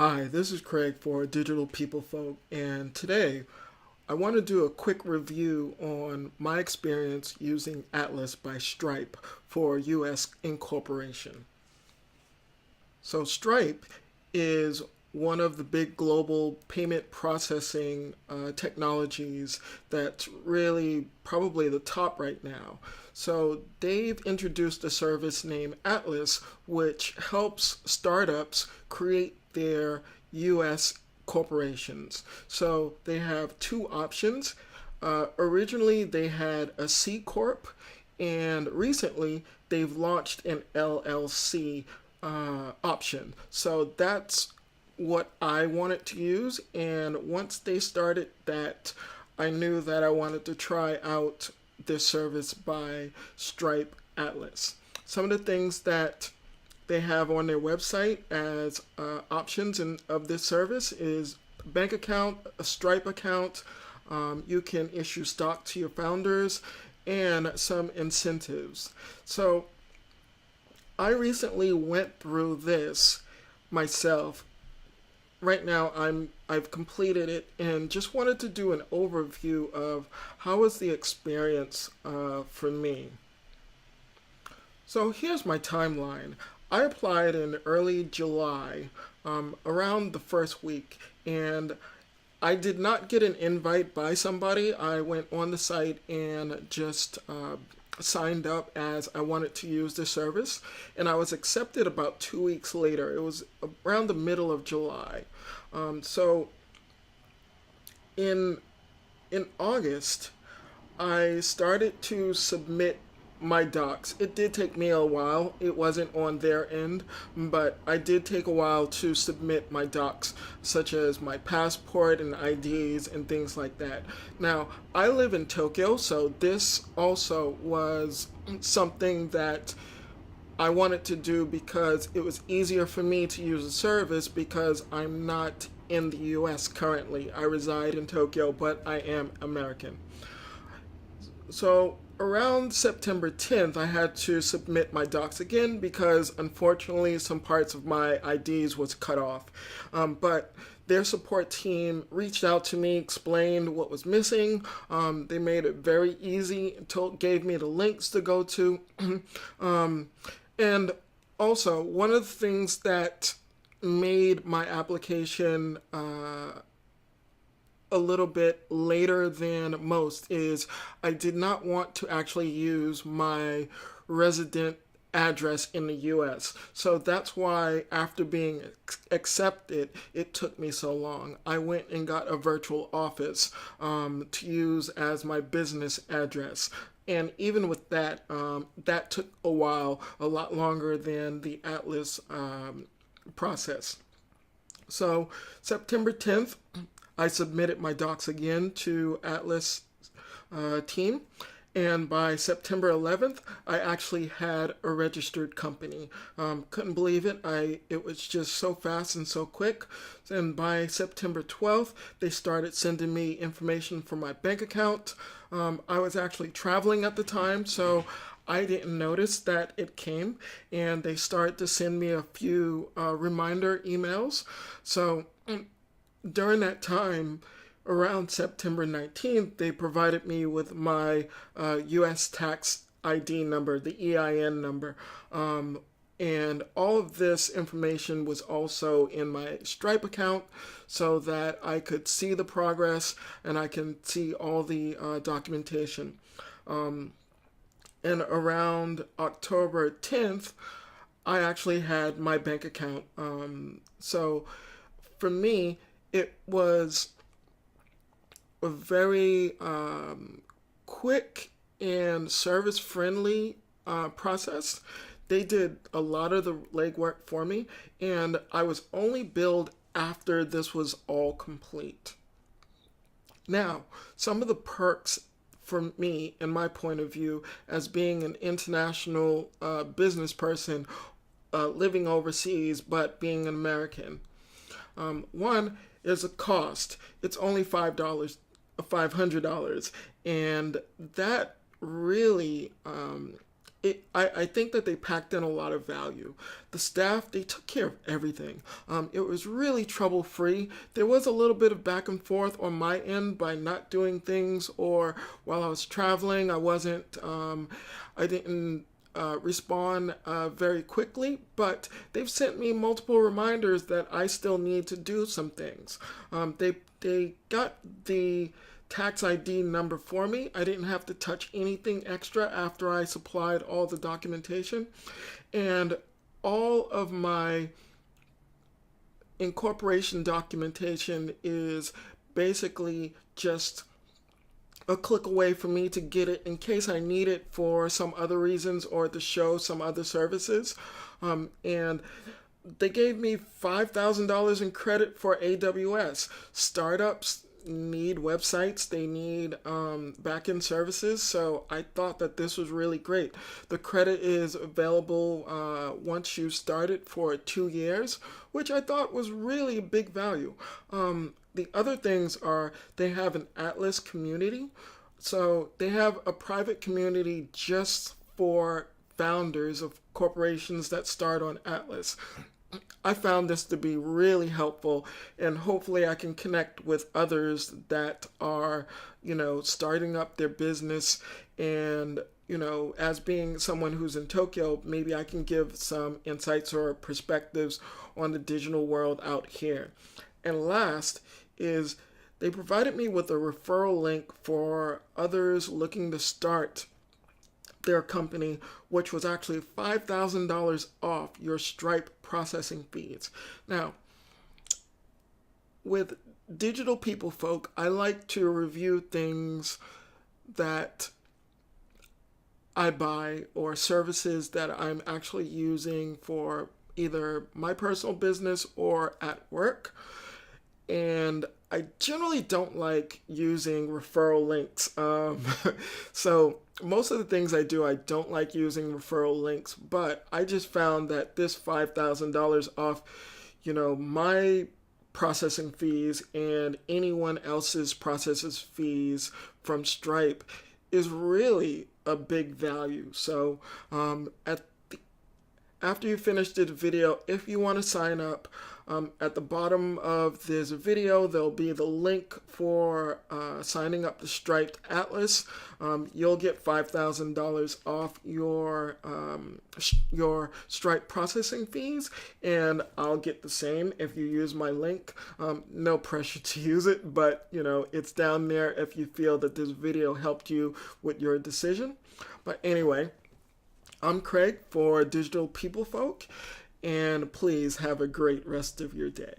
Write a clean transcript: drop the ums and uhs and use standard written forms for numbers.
Hi, this is Craig for Digital PeopleFolk, and today I want to do a quick review on my experience using Atlas by Stripe for US Incorporation. So Stripe is one of the big global payment processing technologies that's really probably the top right now. So they've introduced a service named Atlas, which helps startups create their U.S. corporations. So they have two options. Originally, they had a C Corp, and recently they've launched an LLC option. So that's what I wanted to use. And once they started that, I knew that I wanted to try out this service by Stripe Atlas. Some of the things that they have on their website as options of this service is bank account, a Stripe account. You can issue stock to your founders and some incentives. So I recently went through this myself. Right now I've completed it and just wanted to do an overview of how was the experience for me. So here's my timeline. I applied in early July, around the first week, and I did not get an invite by somebody. I went on the site and just signed up as I wanted to use the service, and I was accepted about 2 weeks later. It was around the middle of July. So in August, I started to submit my docs. It did take me a while. It wasn't on their end, but I did take a while to submit my docs, such as my passport and IDs and things like that. Now, I live in Tokyo, so this also was something that I wanted to do because it was easier for me to use the service because I'm not in the US currently. I reside in Tokyo, but I am American. So around September 10th, I had to submit my docs again because unfortunately some parts of my IDs was cut off. But their support team reached out to me, explained what was missing. They made it very easy, gave me the links to go to. And also, one of the things that made my application a little bit later than most is I did not want to actually use my resident address in the US. So that's why after being accepted, it took me so long. I went and got a virtual office to use as my business address. And even with that, that took a while, a lot longer than the Atlas process. So September 10th, I submitted my docs again to Atlas team, and by September 11th, I actually had a registered company. Couldn't believe it. It was just so fast and so quick. And by September 12th, they started sending me information for my bank account. I was actually traveling at the time, so I didn't notice that it came, and they started to send me a few reminder emails. So during that time, around September 19th, they provided me with my U.S. tax ID number, the EIN number. And all of this information was also in my Stripe account so that I could see the progress and I can see all the documentation. And around October 10th, I actually had my bank account. So for me, it was a very quick and service-friendly process. They did a lot of the legwork for me, and I was only billed after this was all complete. Now, some of the perks for me, in my point of view, as being an international business person living overseas but being an American. One is a cost. It's only $500, and that really I think that they packed in a lot of value. The staff, they took care of everything. It was really trouble free. There was a little bit of back and forth on my end by not doing things, or while I was traveling, I didn't respond very quickly, but they've sent me multiple reminders that I still need to do some things. They got the tax ID number for me. I didn't have to touch anything extra after I supplied all the documentation. And all of my incorporation documentation is basically just a click away for me to get it in case I need it for some other reasons or to show some other services. And they gave me $5,000 in credit for AWS. Startups need websites, they need back-end services, so I thought that this was really great. The credit is available once you start it for 2 years, which I thought was really a big value. The other things are they have an Atlas community, so they have a private community just for founders of corporations that start on Atlas. I found this to be really helpful, and hopefully I can connect with others that are, starting up their business. And, as being someone who's in Tokyo, maybe I can give some insights or perspectives on the digital world out here. And last is they provided me with a referral link for others looking to start their company, which was actually $5,000 off your Stripe processing fees. Now, with Digital PeopleFolk, I like to review things that I buy or services that I'm actually using for either my personal business or at work. And I generally don't like using referral links. So most of the things I do, I don't like using referral links, but I just found that this $5,000 off, my processing fees and anyone else's processing fees from Stripe is really a big value. So after you finish the video, if you want to sign up, at the bottom of this video, there'll be the link for signing up to Stripe Atlas. You'll get $5,000 off your Stripe processing fees, and I'll get the same if you use my link. No pressure to use it, but it's down there if you feel that this video helped you with your decision. But anyway, I'm Craig for Digital PeopleFolk, and please have a great rest of your day.